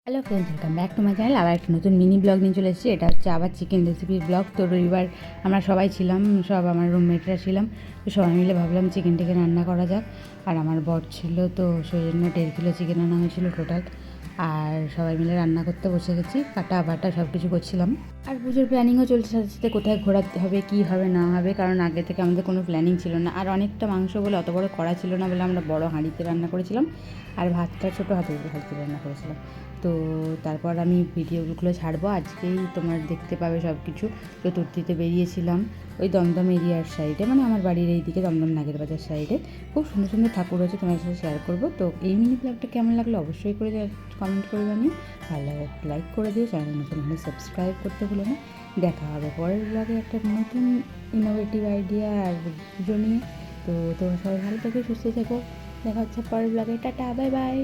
Hello friends, welcome back to my channel. আবার একটা নতুন মিনি ব্লগ নিয়ে চলে এসেছি। এটা হচ্ছে আবার চিকেন রেসিপির ব্লগ। তো রবিবার আমরা সবাই ছিলাম, সব আমার রুমমেটরা ছিলাম। তো সবাই মিলে ভাবলাম চিকেনটাকে রান্না করা যাক। আর আমার বর ছিল, তো সেই জন্য 1.5 কিলো চিকেন আনা হয়েছিল টোটাল। আর সবাই মিলে রান্না করতে বসে গেছি, কাটা বাটা সব কিছু করছিলাম। আর পুজোর প্ল্যানিংও চলছে, সাথে সাথে কোথায় ঘোরাতে হবে, কী হবে না হবে, কারণ আগে থেকে আমাদের কোনো প্ল্যানিং ছিল না। আর অনেকটা মাংস বলে অত বড় করা ছিল না বলে আমরা বড় হাঁড়িতে রান্না করেছিলাম। আর ভাতটা ছোটো হাঁড়িতে রান্না করেছিলাম। তো তারপর আমি ভিডিওগুলো ছাড়বো আজকেই, তোমার দেখতে পাবে সব কিছু। চতুর্থীতে বেরিয়েছিলাম ওই দমদম এরিয়ার সাইডে, মানে আমার বাড়ির এই দিকে দমদম নাগের বাজার সাইডে। খুব সুন্দর সুন্দর ঠাকুর আছে, তোমার সাথে শেয়ার করবো। তো এই মিনি ব্লগটা কেমন লাগলো অবশ্যই করে কমেন্ট করে জানিও। ভালো লাগে লাইক করে দিও, চ্যানেল নতুন হলে সাবস্ক্রাইব করতে ভুলো না। দেখা হবে পরের ব্লগে একটা নতুন ইনোভেটিভ আইডিয়া আর ভিডিও নিয়ে। তো তোমরা সবাই ভালো থেকো, সুস্থ থেকো। দেখা হচ্ছে পরের ব্লগে। Tata, bye bye.